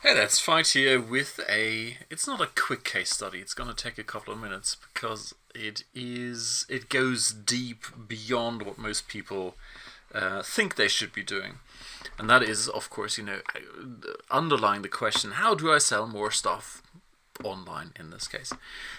Hey, that's Fight here with it's not a quick case study. It's going to take a couple of minutes because it goes deep beyond what most people think they should be doing. And that is, of course, underlying the question: how do I sell more stuff online in this case?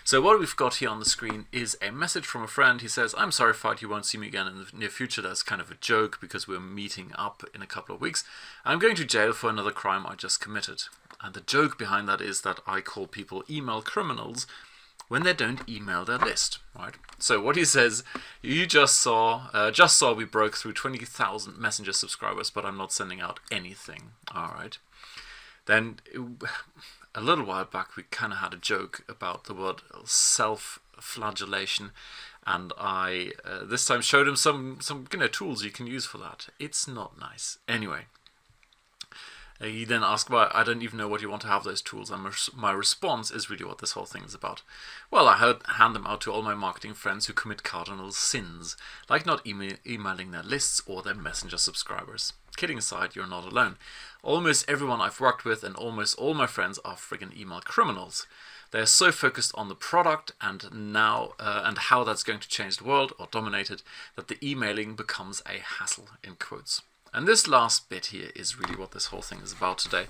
So what we've got here on the screen is a message from a friend. He says, "I'm sorry, Fight, you won't see me again in the near future." That's kind of a joke because we're meeting up in a couple of weeks. I'm going to jail for another crime I just committed. And the joke behind that is that I call people email criminals when they don't email their list, right? So what he says, you just saw we broke through 20,000 Messenger subscribers, but I'm not sending out anything, all right? Then a little while back, we kind of had a joke about the word self-flagellation, and I this time showed him some tools you can use for that. It's not nice. Anyway, he then asked, "Well, I don't even know what you want to have those tools." And my response is really what this whole thing is about. Well, I hand them out to all my marketing friends who commit cardinal sins, like not emailing their lists or their Messenger subscribers. Kidding aside, you're not alone. Almost everyone I've worked with and almost all my friends are friggin' email criminals. They're so focused on the product and how that's going to change the world or dominate it that the emailing becomes a hassle, in quotes. And this last bit here is really what this whole thing is about today.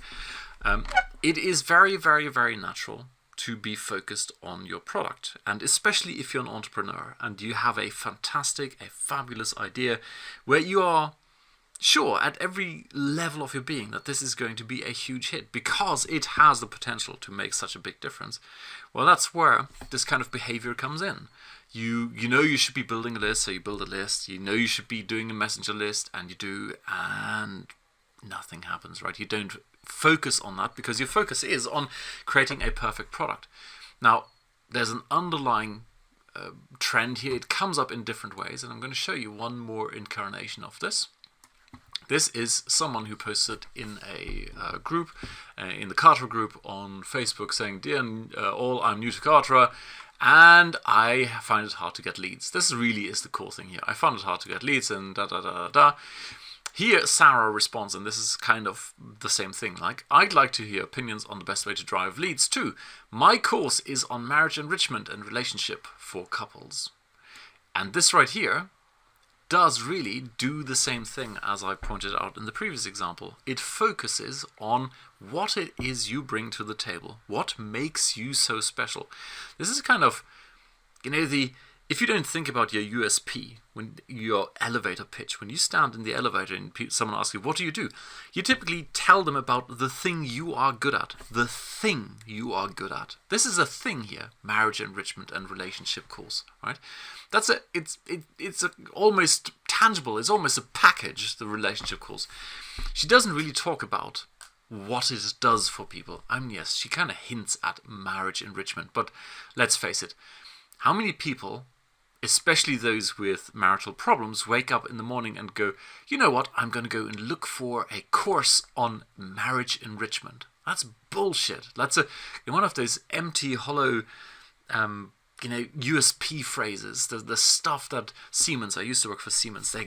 It is very, very, very natural to be focused on your product. And especially if you're an entrepreneur and you have a fabulous idea where you are sure at every level of your being that this is going to be a huge hit because it has the potential to make such a big difference. Well, that's where this kind of behavior comes in. You know you should be building a list, so you build a list. You know you should be doing a messenger list, and you do, and nothing happens, right? You don't focus on that because your focus is on creating a perfect product. Now, there's an underlying trend here. It comes up in different ways, and I'm going to show you one more incarnation of this. This is someone who posted in a group, in the Kartra group on Facebook, saying, "Dear all, I'm new to Kartra, and I find it hard to get leads." This really is the cool thing here. I found it hard to get leads and da da da da da. Here, Sarah responds, and this is kind of the same thing. Like, "I'd like to hear opinions on the best way to drive leads too. My course is on marriage enrichment and relationship for couples." And this right here does really do the same thing as I pointed out in the previous example. It focuses on what it is you bring to the table, what makes you so special. This is kind of, if you don't think about your USP, when your elevator pitch, when you stand in the elevator and someone asks you, "What do?" You typically tell them about the thing you are good at. The thing you are good at. This is a thing here: marriage enrichment and relationship course, right? It's almost tangible. It's almost a package, the relationship course. She doesn't really talk about what it does for people. I mean, yes, she kind of hints at marriage enrichment, but let's face it, how many people, especially those with marital problems, wake up in the morning and go, "You know what, I'm going to go and look for a course on marriage enrichment"? That's bullshit. That's one of those empty, hollow, USP phrases. The stuff that Siemens, I used to work for Siemens, they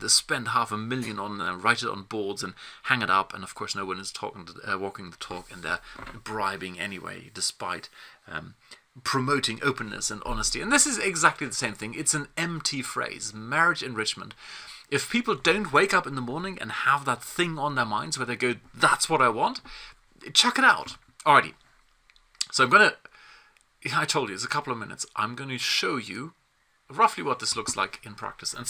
spend $500,000 on, write it on boards and hang it up, and of course no one is walking the talk, and they're bribing anyway, despite promoting openness and honesty. And this is exactly the same thing. It's an empty phrase, marriage enrichment. If people don't wake up in the morning and have that thing on their minds where they go, "That's what I want," chuck it out. Alrighty. So I told you, it's a couple of minutes. I'm going to show you roughly what this looks like in practice. And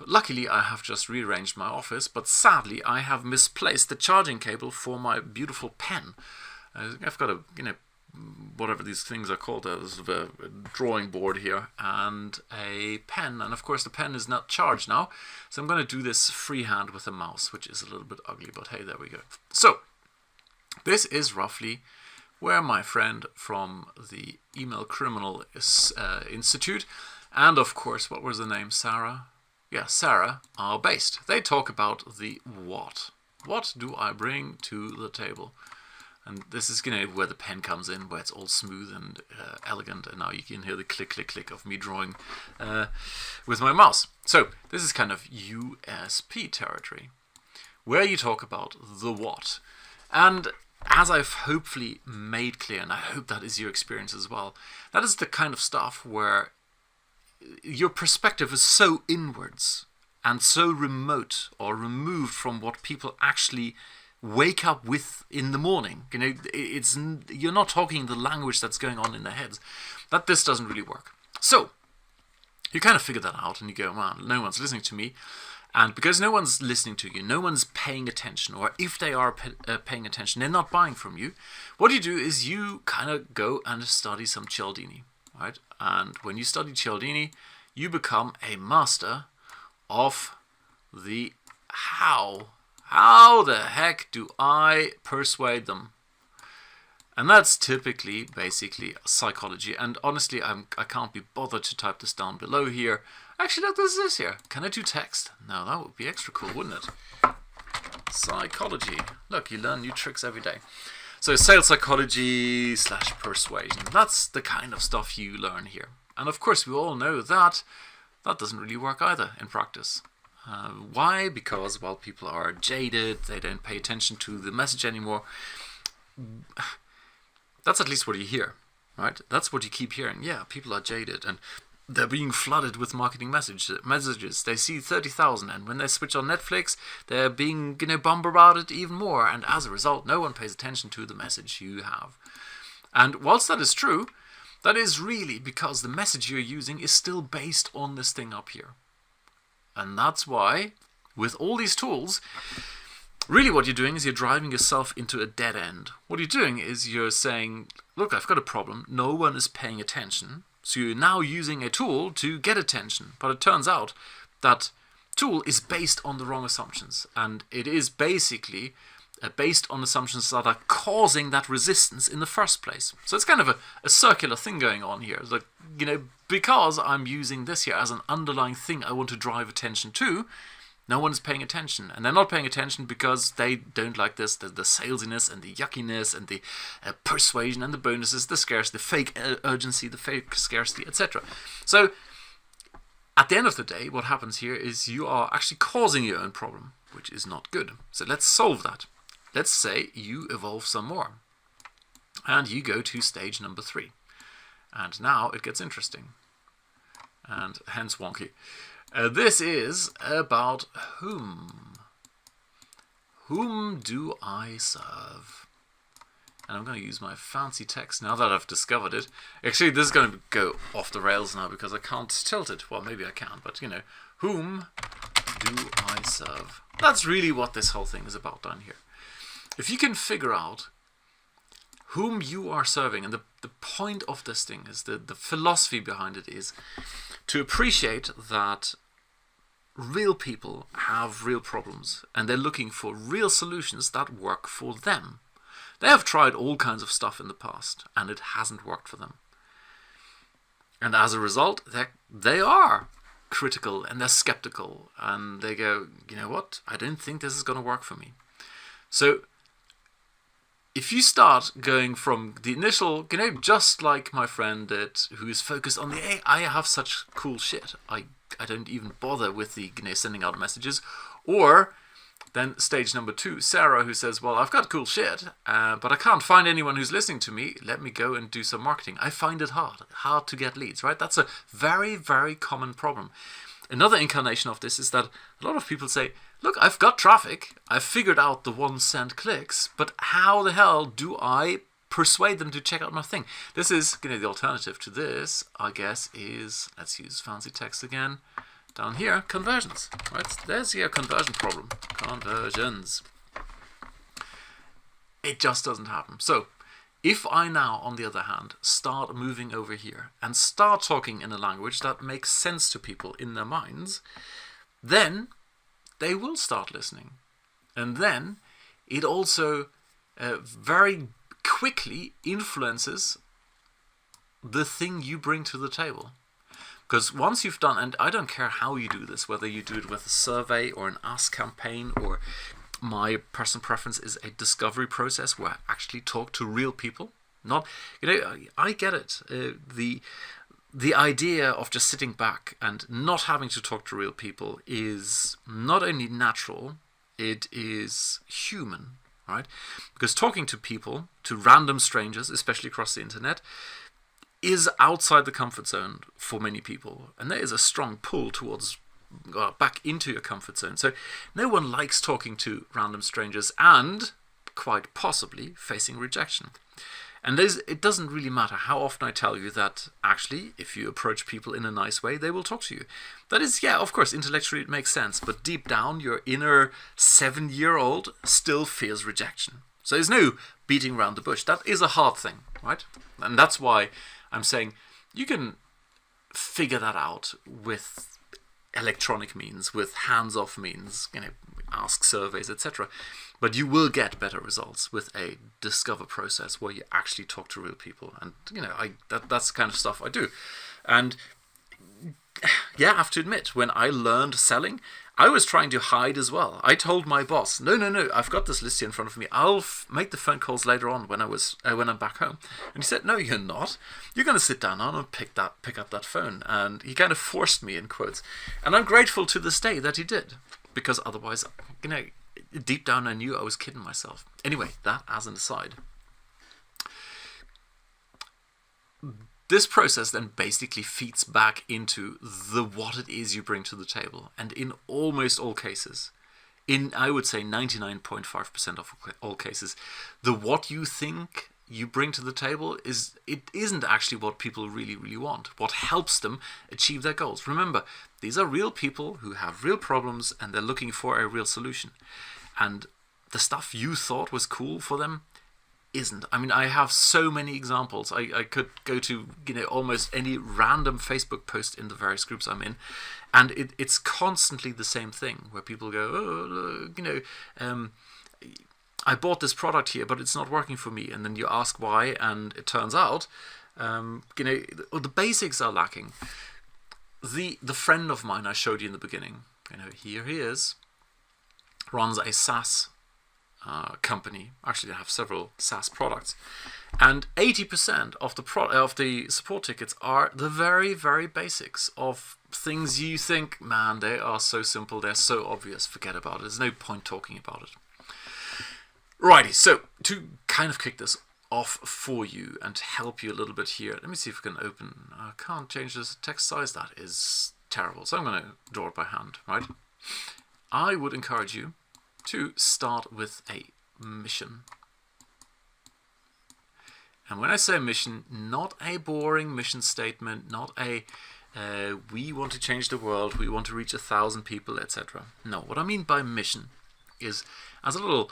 luckily I have just rearranged my office, but sadly I have misplaced the charging cable for my beautiful pen. I've got whatever these things are called, a drawing board here and a pen, and of course the pen is not charged now, so I'm going to do this freehand with a mouse, which is a little bit ugly, but hey, there we go. So this is roughly where my friend from the Email Criminal Institute, and of course, what was the name, Sarah? Yeah, Sarah, are based. They talk about the what. What do I bring to the table? And this is where the pen comes in, where it's all smooth and elegant, and now you can hear the click, click, click of me drawing with my mouse. So this is kind of USP territory. where you talk about the what. And as I've hopefully made clear, and I hope that is your experience as well, that is the kind of stuff where your perspective is so inwards and so remote or removed from what people actually wake up with in the morning. You're not talking the language that's going on in their heads, that this doesn't really work. So you kind of figure that out and you go, well, no one's listening to me. And because no one's listening to you, no one's paying attention, or if they are paying attention, they're not buying from you, what you do is you kind of go and study some Cialdini, right? And when you study Cialdini, you become a master of the how. How the heck do I persuade them? And that's typically, basically, psychology. And honestly, I can't be bothered to type this down below here. Actually, look, this is here. Can I do text? No, that would be extra cool, wouldn't it? Psychology. Look, you learn new tricks every day. So sales psychology / persuasion. That's the kind of stuff you learn here. And of course, we all know that that doesn't really work either in practice. Why? Because, well, people are jaded. They don't pay attention to the message anymore. That's at least what you hear, right? That's what you keep hearing. Yeah, people are jaded and they're being flooded with marketing messages. They see 30,000, and when they switch on Netflix, they're being bombarded even more. And as a result, no one pays attention to the message you have. And whilst that is true, that is really because the message you're using is still based on this thing up here. And that's why, with all these tools, really what you're doing is you're driving yourself into a dead end. What you're doing is you're saying, look, I've got a problem. No one is paying attention. So you're now using a tool to get attention. But it turns out that tool is based on the wrong assumptions. And it is basically based on assumptions that are causing that resistance in the first place. So it's kind of a circular thing going on here. Like, because I'm using this here as an underlying thing I want to drive attention to, no one's paying attention. And they're not paying attention because they don't like this, the salesiness and the yuckiness and the persuasion and the bonuses, the scarcity, the fake urgency, the fake scarcity, etc. So at the end of the day, what happens here is you are actually causing your own problem, which is not good. So let's solve that. Let's say you evolve some more. And you go to stage number 3. And now it gets interesting. And hence wonky. This is about whom. Whom do I serve? And I'm going to use my fancy text now that I've discovered it. Actually, this is going to go off the rails now because I can't tilt it. Well, maybe I can, but whom do I serve? That's really what this whole thing is about down here. If you can figure out whom you are serving, and the point of this thing is, the philosophy behind it is to appreciate that real people have real problems and they're looking for real solutions that work for them. They have tried all kinds of stuff in the past and it hasn't worked for them. And as a result, they are critical and they're skeptical and they go, you know what, I don't think this is going to work for me. So if you start going from the initial, just like my friend did, who is focused on the, I have such cool shit, I don't even bother with the sending out messages, or then stage number 2, Sarah, who says, well, I've got cool shit, but I can't find anyone who's listening to me. Let me go and do some marketing. I find it hard to get leads, right? That's a very, very common problem. Another incarnation of this is that a lot of people say, look, I've got traffic, I've figured out the 1 cent clicks, but how the hell do I persuade them to check out my thing? This is, the alternative to this, I guess, is, let's use fancy text again, down here, conversions, right? There's your conversion problem, conversions. It just doesn't happen. So, if I now, on the other hand, start moving over here and start talking in a language that makes sense to people in their minds, then they will start listening. And then it also very quickly influences the thing you bring to the table. Because once you've done, and I don't care how you do this, whether you do it with a survey or an ask campaign, or my personal preference is a discovery process where I actually talk to real people. Not, I get it. The idea of just sitting back and not having to talk to real people is not only natural, it is human, right? Because talking to people, to random strangers, especially across the internet, is outside the comfort zone for many people. And there is a strong pull towards back into your comfort zone. So no one likes talking to random strangers and quite possibly facing rejection. And it doesn't really matter how often I tell you that actually, if you approach people in a nice way, they will talk to you. That is, yeah, of course, intellectually it makes sense, but deep down, your inner 7-year-old still fears rejection. So there's no beating around the bush. That is a hard thing, right? And that's why I'm saying you can figure that out with electronic means, with hands-off means, ask surveys, etc. But you will get better results with a discover process where you actually talk to real people. And, that's the kind of stuff I do. And, yeah, I have to admit, when I learned selling, I was trying to hide as well. I told my boss, no, I've got this list here in front of me. I'll make the phone calls later on when I'm back home. And he said, no, you're not. You're going to sit down and pick up that phone. And he kind of forced me, in quotes. And I'm grateful to this day that he did, because otherwise, deep down I knew I was kidding myself. Anyway, that as an aside. This process then basically feeds back into what it is you bring to the table. And in almost all cases, in I would say 99.5% of all cases, what you think you bring to the table isn't actually what people really, really want. What helps them achieve their goals. Remember, these are real people who have real problems and they're looking for a real solution. And the stuff you thought was cool for them isn't. I mean, I have so many examples. I could go to almost any random Facebook post in the various groups I'm in, and it's constantly the same thing where people go, I bought this product here, but it's not working for me. And then you ask why, and it turns out, the basics are lacking. The friend of mine I showed you in the beginning, here he is, runs a SaaS company. Actually, they have several SaaS products, and 80% of the support tickets are the very, very basics of things you think, man, they are so simple, they're so obvious, forget about it. There's no point talking about it. Righty, so to kind of kick this off for you and help you a little bit here, let me see if we can open. I can't change this text size. That is terrible. So I'm going to draw it by hand, right? I would encourage you to start with a mission. And when I say mission, not a boring mission statement, not a we want to change the world, we want to reach 1,000 people, etc. No, what I mean by mission is as a little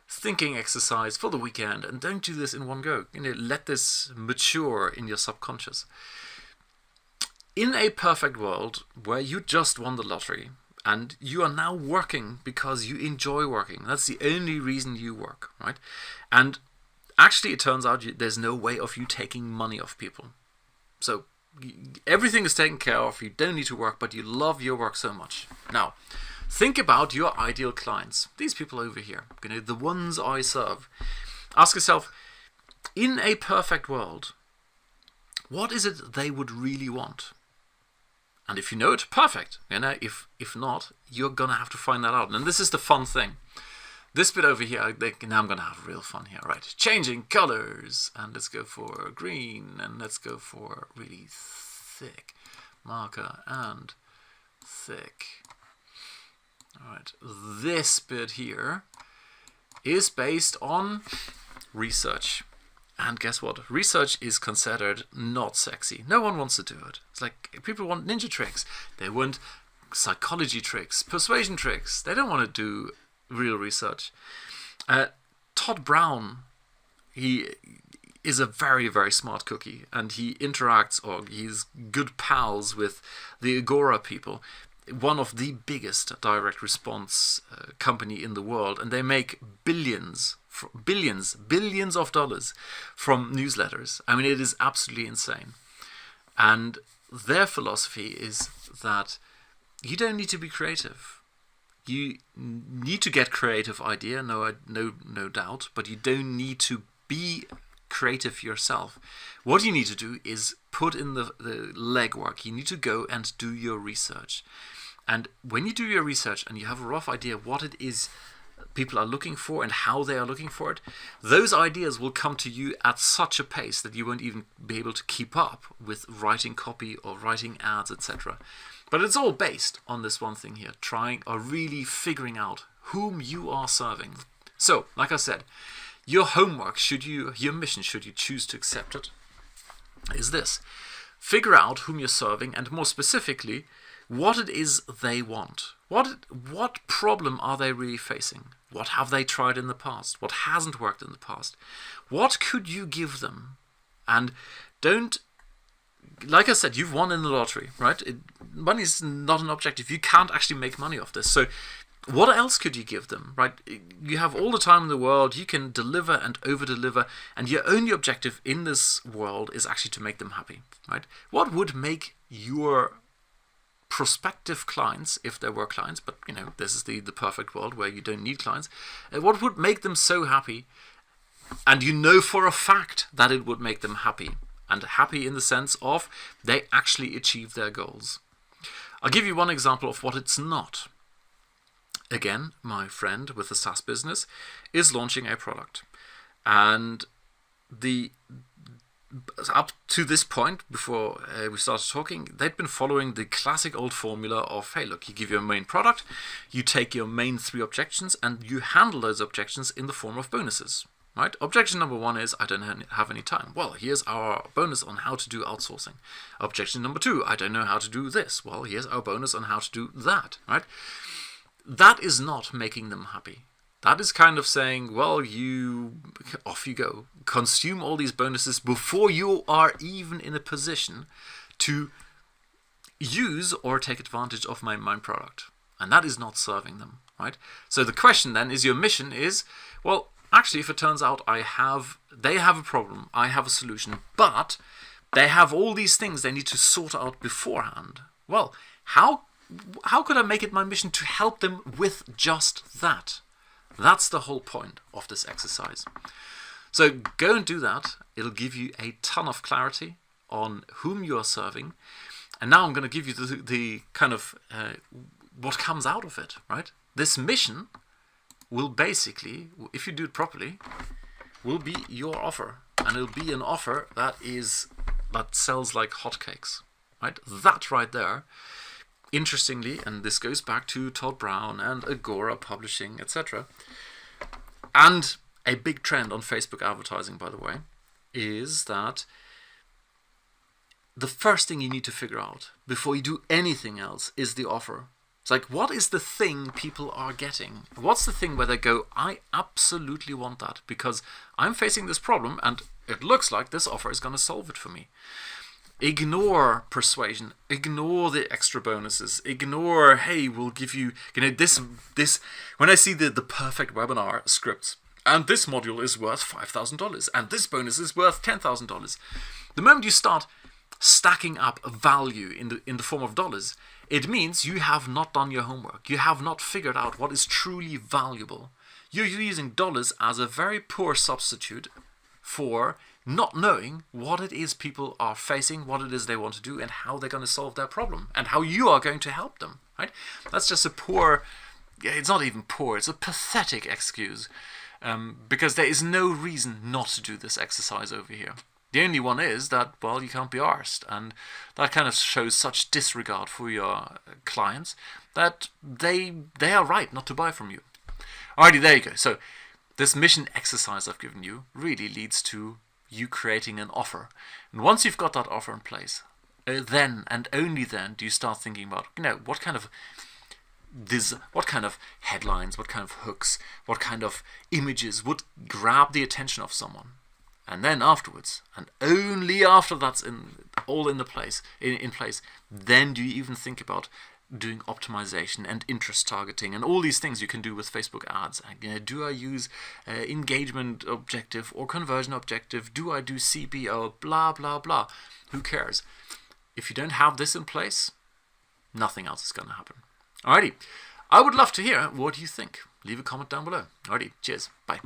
thinking exercise for the weekend, and don't do this in one go. Let this mature in your subconscious. In a perfect world where you just won the lottery, and you are now working because you enjoy working. That's the only reason you work, right? And actually, it turns out there's no way of you taking money off people. So everything is taken care of. You don't need to work, but you love your work so much. Now, think about your ideal clients. These people over here, the ones I serve. Ask yourself, in a perfect world, what is it they would really want? And if you know it, perfect. If not, you're going to have to find that out. And this is the fun thing. This bit over here, now I'm going to have real fun here, right? Changing colors. And let's go for green. And let's go for really thick marker and thick. All right. This bit here is based on research. And guess what? Research is considered not sexy. No one wants to do it. It's like people want ninja tricks. They want psychology tricks, persuasion tricks. They don't want to do real research. Todd Brown, he is a very, very smart cookie. And he interacts, or he's good pals with the Agora people. One of the biggest direct response company in the world. And they make billions of dollars from newsletters. I mean, it is absolutely insane. And their philosophy is that you don't need to be creative. You need to get creative idea, no doubt, but you don't need to be creative yourself. What you need to do is put in the legwork. You need to go and do your research. And when you do your research and you have a rough idea what it is people are looking for and how they are looking for it, those ideas will come to you at such a pace that you won't even be able to keep up with writing copy or writing ads, etc. But it's all based on this one thing here, trying or really figuring out whom you are serving. So, like I said, your homework, your mission, should you choose to accept it, is this. Figure out whom you're serving, and more specifically, what it is they want. What problem are they really facing? What have they tried in the past? What hasn't worked in the past? What could you give them? And don't, like I said, you've won in the lottery, right? Money is not an objective. You can't actually make money off this. So what else could you give them, right? You have all the time in the world. You can deliver and over-deliver, and your only objective in this world is actually to make them happy, right? What would make your prospective clients, if there were clients, but this is the perfect world where you don't need clients, what would make them so happy? And you know for a fact that it would make them happy, and happy in the sense of they actually achieve their goals. I'll give you one example of what it's not. Again, my friend with the SaaS business is launching a product, and up to this point, before we started talking, they'd been following the classic old formula of, hey, look, you give your main product, you take your main 3 objections, and you handle those objections in the form of bonuses, right? Objection number 1 is, I don't have any time. Well, here's our bonus on how to do outsourcing. Objection number 2, I don't know how to do this. Well, here's our bonus on how to do that, right? That is not making them happy. That is kind of saying, well, off you go. Consume all these bonuses before you are even in a position to use or take advantage of my product. And that is not serving them, right? So the question then is, your mission is, well, actually, if it turns out they have a problem, I have a solution, but they have all these things they need to sort out beforehand. Well, how could I make it my mission to help them with just that? That's the whole point of this exercise. So go and do that. It'll give you a ton of clarity on whom you are serving. And now I'm going to give you the kind of what comes out of it, right? This mission will basically, if you do it properly, will be your offer. And it'll be an offer that sells like hotcakes, right? That right there. Interestingly, and this goes back to Todd Brown and Agora Publishing, etc. And a big trend on Facebook advertising, by the way, is that the first thing you need to figure out before you do anything else is the offer. It's like, what is the thing people are getting? What's the thing where they go, I absolutely want that because I'm facing this problem and it looks like this offer is going to solve it for me. Ignore persuasion, ignore the extra bonuses, ignore, hey, we'll give you, this, when I see the perfect webinar scripts, and this module is worth $5,000, and this bonus is worth $10,000. The moment you start stacking up value in the form of dollars, it means you have not done your homework. You have not figured out what is truly valuable. You're using dollars as a very poor substitute for not knowing what it is people are facing, what it is they want to do, and how they're going to solve their problem, and how you are going to help them, right? That's just a poor, it's not even poor, it's a pathetic excuse, because there is no reason not to do this exercise over here. The only one is that, well, you can't be arsed, and that kind of shows such disregard for your clients that they are right not to buy from you. Alrighty, there you go. So this mission exercise I've given you really leads to you creating an offer. And once you've got that offer in place, then and only then do you start thinking about, what kind of headlines, what kind of hooks, what kind of images would grab the attention of someone. And then afterwards, and only after that's in place, then do you even think about doing optimization and interest targeting and all these things you can do with Facebook ads. Do I use engagement objective or conversion objective? Do I do CPO? Blah, blah, blah. Who cares? If you don't have this in place, nothing else is going to happen. Alrighty. I would love to hear what you think. Leave a comment down below. Alrighty. Cheers. Bye.